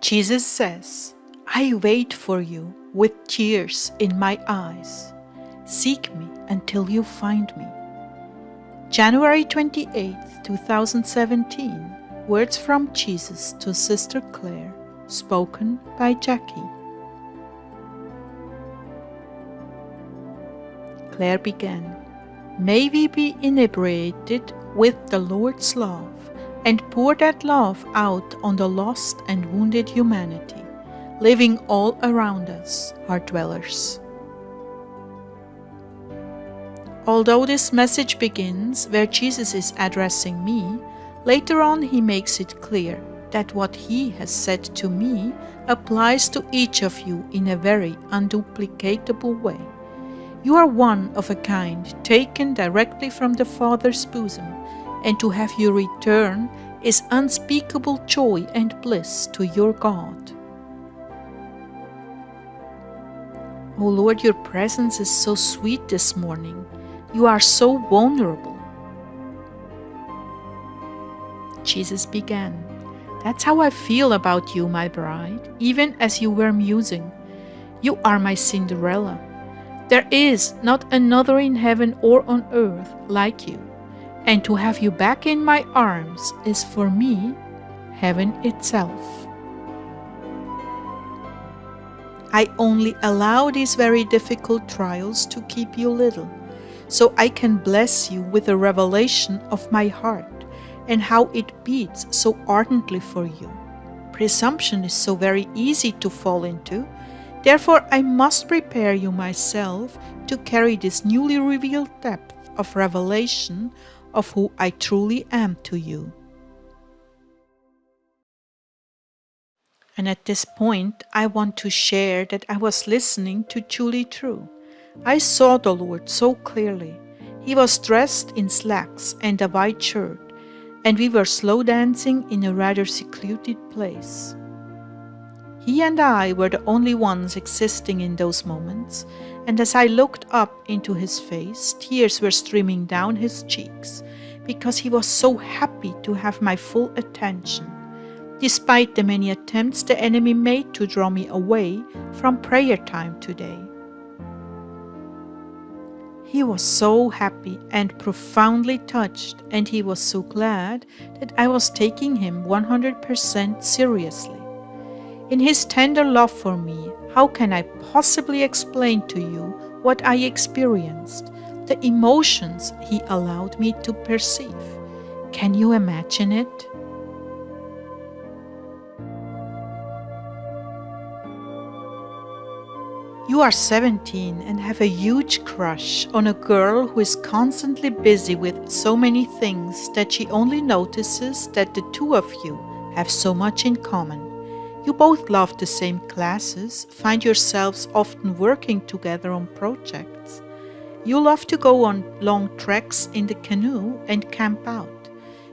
Jesus says, I wait for you with tears in my eyes. Seek me until you find me. January 28th, 2017. Words from Jesus to Sister Clare, spoken by Jackie. Clare began, May we be inebriated with the Lord's love and pour that love out on the lost and wounded humanity, living all around us, Heartdwellers. Although this message begins where Jesus is addressing me, later on he makes it clear that what he has said to me applies to each of you in a very unduplicatable way. You are one of a kind, taken directly from the Father's bosom, and to have you return is unspeakable joy and bliss to your God. O Lord, your presence is so sweet this morning. You are so vulnerable. Jesus began, That's how I feel about you, my bride, even as you were musing. You are my Cinderella. There is not another in heaven or on earth like you. And to have you back in my arms is for me heaven itself. I only allow these very difficult trials to keep you little, so I can bless you with a revelation of my heart and how it beats so ardently for you. Presumption is so very easy to fall into. Therefore, I must prepare you myself to carry this newly revealed depth of revelation of who I truly am to you. And at this point, I want to share that I was listening to Julie True. I saw the Lord so clearly. He was dressed in slacks and a white shirt, and we were slow dancing in a rather secluded place. He and I were the only ones existing in those moments, and as I looked up into his face, tears were streaming down his cheeks, because he was so happy to have my full attention, despite the many attempts the enemy made to draw me away from prayer time today. He was so happy and profoundly touched, and he was so glad that I was taking him 100% seriously. In his tender love for me, how can I possibly explain to you what I experienced, the emotions he allowed me to perceive? Can you imagine it? You are 17 and have a huge crush on a girl who is constantly busy with so many things that she only notices that the two of you have so much in common. You both love the same classes, find yourselves often working together on projects. You love to go on long treks in the canoe and camp out.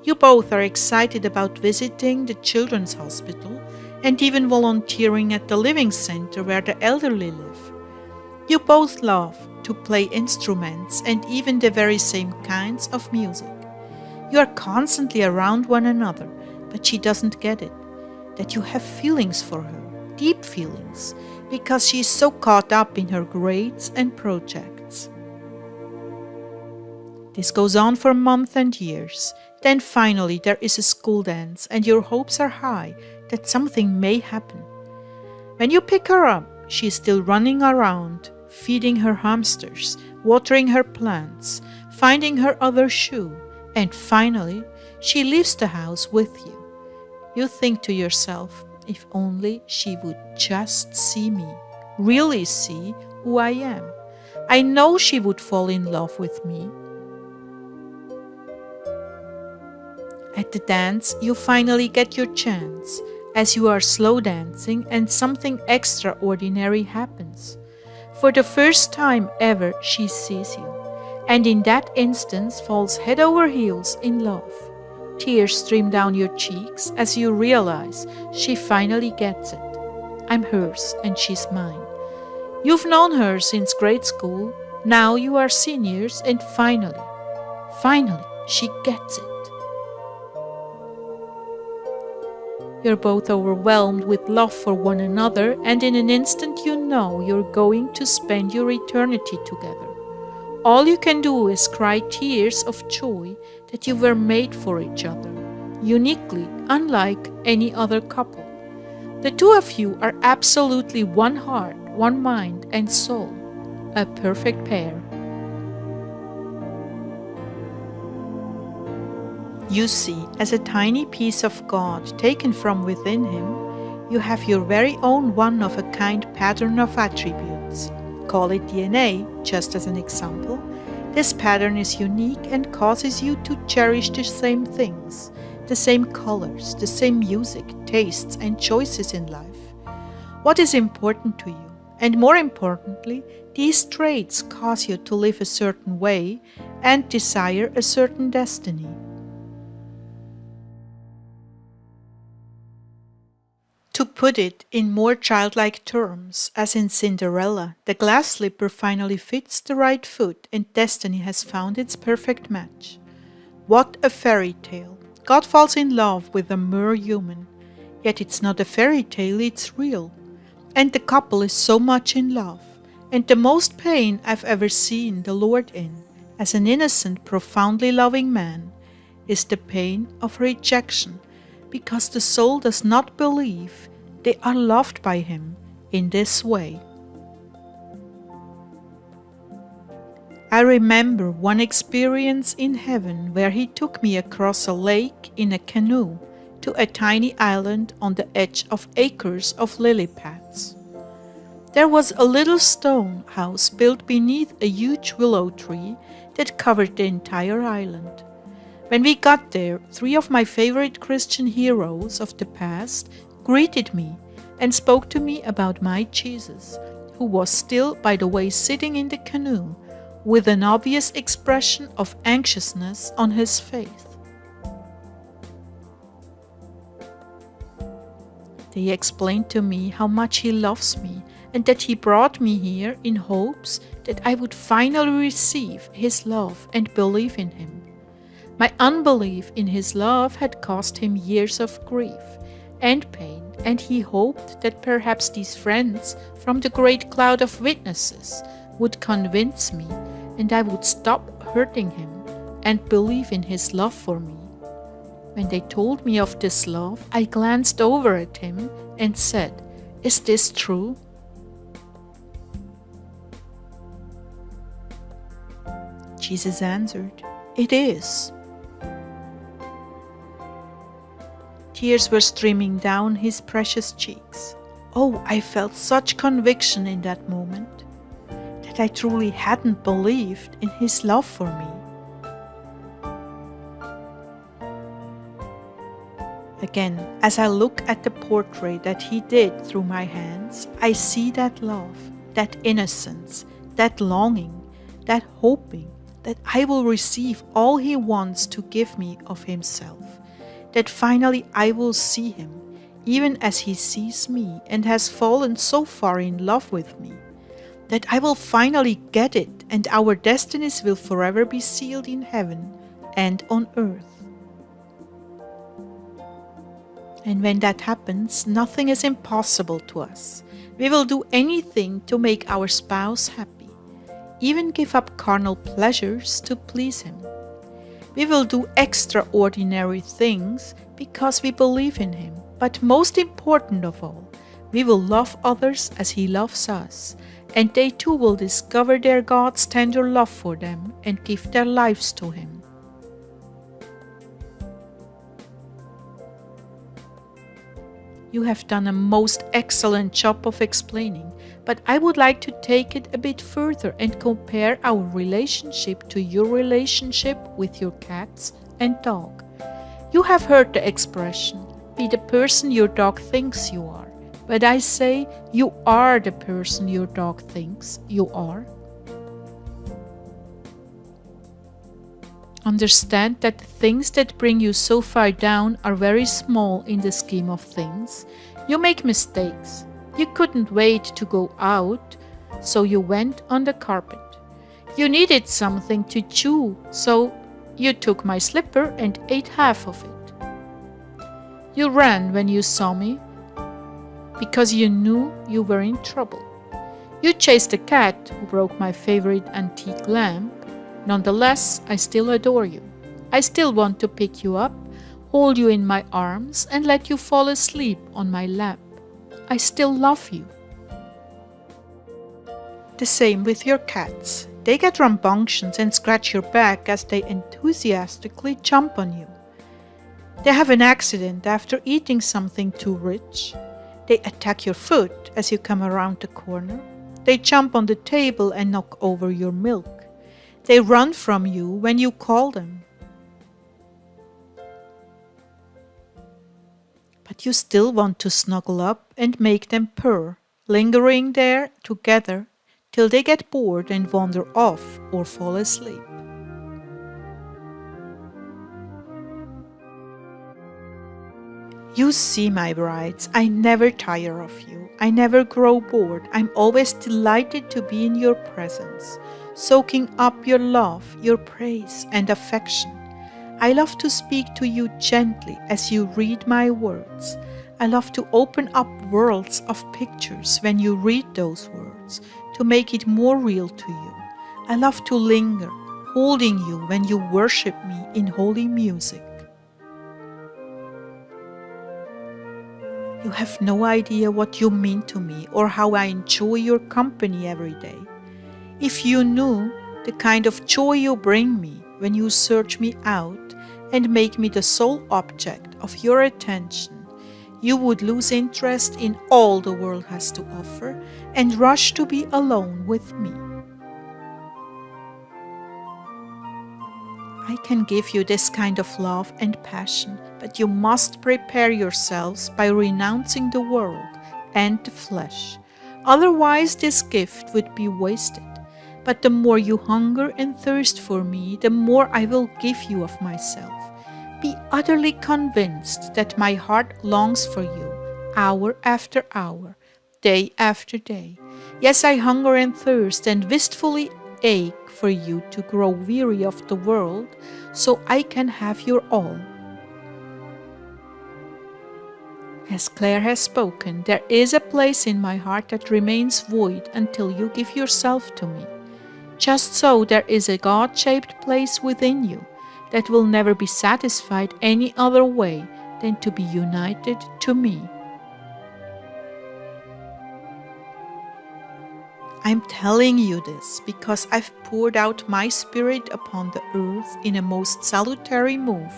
You both are excited about visiting the children's hospital and even volunteering at the living center where the elderly live. You both love to play instruments and even the very same kinds of music. You are constantly around one another, but she doesn't get it, that you have feelings for her, deep feelings, because she is so caught up in her grades and projects. This goes on for months and years. Then finally there is a school dance and your hopes are high that something may happen. When you pick her up, she is still running around, feeding her hamsters, watering her plants, finding her other shoe, and finally she leaves the house with you. You think to yourself, if only she would just see me, really see who I am. I know she would fall in love with me. At the dance, you finally get your chance, as you are slow dancing and something extraordinary happens. For the first time ever, she sees you, and in that instance falls head over heels in love. Tears stream down your cheeks as you realize she finally gets it. I'm hers and she's mine. You've known her since grade school. Now you are seniors and finally, she gets it. You're both overwhelmed with love for one another, and in an instant you know you're going to spend your eternity together. All you can do is cry tears of joy that you were made for each other, uniquely, unlike any other couple. The two of you are absolutely one heart, one mind and soul, a perfect pair. You see, as a tiny piece of God taken from within Him, you have your very own one-of-a-kind pattern of attributes. Call it DNA, just as an example. This pattern is unique and causes you to cherish the same things, the same colors, the same music, tastes, and choices in life. What is important to you? And more importantly, these traits cause you to live a certain way and desire a certain destiny. To put it in more childlike terms, as in Cinderella, the glass slipper finally fits the right foot and destiny has found its perfect match. What a fairy tale! God falls in love with a mere human. Yet it's not a fairy tale, it's real. And the couple is so much in love. And the most pain I've ever seen the Lord in, as an innocent, profoundly loving man, is the pain of rejection, because the soul does not believe they are loved by Him in this way. I remember one experience in heaven where He took me across a lake in a canoe to a tiny island on the edge of acres of lily pads. There was a little stone house built beneath a huge willow tree that covered the entire island. When we got there, 3 of my favorite Christian heroes of the past greeted me and spoke to me about my Jesus, who was still, by the way, sitting in the canoe with an obvious expression of anxiousness on his face. They explained to me how much He loves me and that He brought me here in hopes that I would finally receive His love and believe in Him. My unbelief in His love had cost Him years of grief and pain, and He hoped that perhaps these friends from the great cloud of witnesses would convince me and I would stop hurting Him and believe in His love for me. When they told me of this love, I glanced over at Him and said, "Is this true?" Jesus answered, "It is." Tears were streaming down His precious cheeks. Oh, I felt such conviction in that moment that I truly hadn't believed in His love for me. Again, as I look at the portrait that He did through my hands, I see that love, that innocence, that longing, that hoping that I will receive all He wants to give me of Himself, that finally I will see Him, even as He sees me and has fallen so far in love with me, that I will finally get it and our destinies will forever be sealed in heaven and on earth. And when that happens, nothing is impossible to us. We will do anything to make our spouse happy, even give up carnal pleasures to please Him. We will do extraordinary things because we believe in Him. But most important of all, we will love others as He loves us, and they too will discover their God's tender love for them and give their lives to Him. You have done a most excellent job of explaining, but I would like to take it a bit further and compare our relationship to your relationship with your cats and dog. You have heard the expression, be the person your dog thinks you are, but I say you are the person your dog thinks you are. Understand that the things that bring you so far down are very small in the scheme of things. You make mistakes. You couldn't wait to go out, so you went on the carpet. You needed something to chew, so you took my slipper and ate half of it. You ran when you saw me because you knew you were in trouble. You chased the cat who broke my favorite antique lamp. Nonetheless, I still adore you. I still want to pick you up, hold you in my arms, and let you fall asleep on my lap. I still love you. The same with your cats. They get rambunctious and scratch your back as they enthusiastically jump on you. They have an accident after eating something too rich. They attack your foot as you come around the corner. They jump on the table and knock over your milk. They run from you when you call them. But you still want to snuggle up and make them purr, lingering there together till they get bored and wander off or fall asleep. You see, my brides, I never tire of you. I never grow bored. I'm always delighted to be in your presence, soaking up your love, your praise, and affection. I love to speak to you gently as you read my words. I love to open up worlds of pictures when you read those words, to make it more real to you. I love to linger, holding you when you worship me in holy music. You have no idea what you mean to me or how I enjoy your company every day. If you knew the kind of joy you bring me when you search me out and make me the sole object of your attention, you would lose interest in all the world has to offer and rush to be alone with me. I can give you this kind of love and passion, but you must prepare yourselves by renouncing the world and the flesh. Otherwise, this gift would be wasted. But the more you hunger and thirst for me, the more I will give you of myself. Be utterly convinced that my heart longs for you, hour after hour, day after day. Yes, I hunger and thirst and wistfully ache for you to grow weary of the world, so I can have your all. As Clare has spoken, there is a place in my heart that remains void until you give yourself to me. Just so there is a God-shaped place within you that will never be satisfied any other way than to be united to me. I'm telling you this because I've poured out my spirit upon the earth in a most salutary move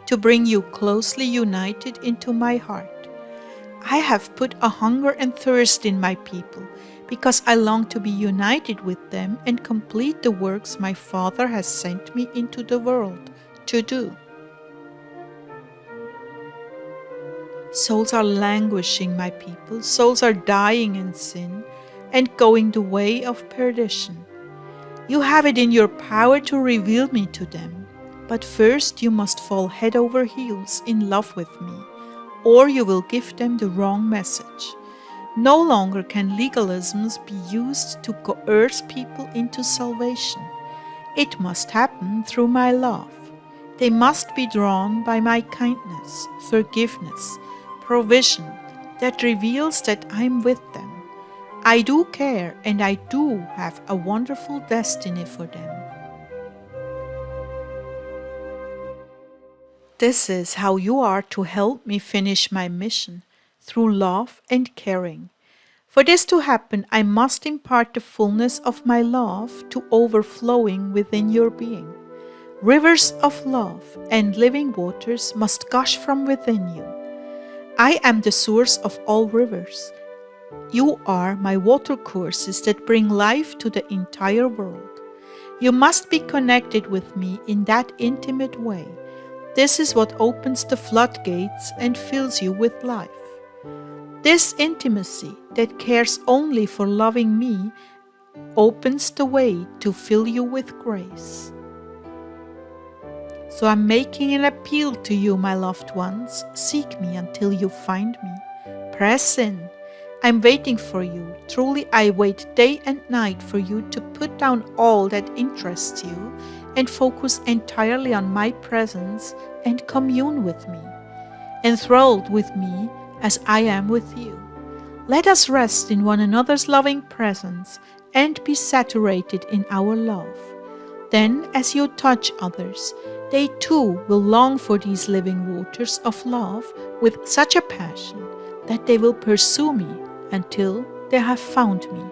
to bring you closely united into my heart. I have put a hunger and thirst in my people because I long to be united with them and complete the works my Father has sent me into the world to do. Souls are languishing, my people. Souls are dying in sin and going the way of perdition. You have it in your power to reveal me to them, but first you must fall head over heels in love with me, or you will give them the wrong message. No longer can legalisms be used to coerce people into salvation. It must happen through my love. They must be drawn by my kindness, forgiveness, provision that reveals that I'm with them. I do care and I do have a wonderful destiny for them. This is how you are to help me finish my mission, through love and caring. For this to happen, I must impart the fullness of my love to overflowing within your being. Rivers of love and living waters must gush from within you. I am the source of all rivers. You are my watercourses that bring life to the entire world. You must be connected with me in that intimate way. This is what opens the floodgates and fills you with life. This intimacy that cares only for loving me opens the way to fill you with grace. So I'm making an appeal to you, my loved ones. Seek me until you find me. Press in. I'm waiting for you. Truly, I wait day and night for you to put down all that interests you and focus entirely on my presence and commune with me. enthralled with me as I am with you. Let us rest in one another's loving presence and be saturated in our love. Then, as you touch others, they too will long for these living waters of love with such a passion that they will pursue me until they have found me.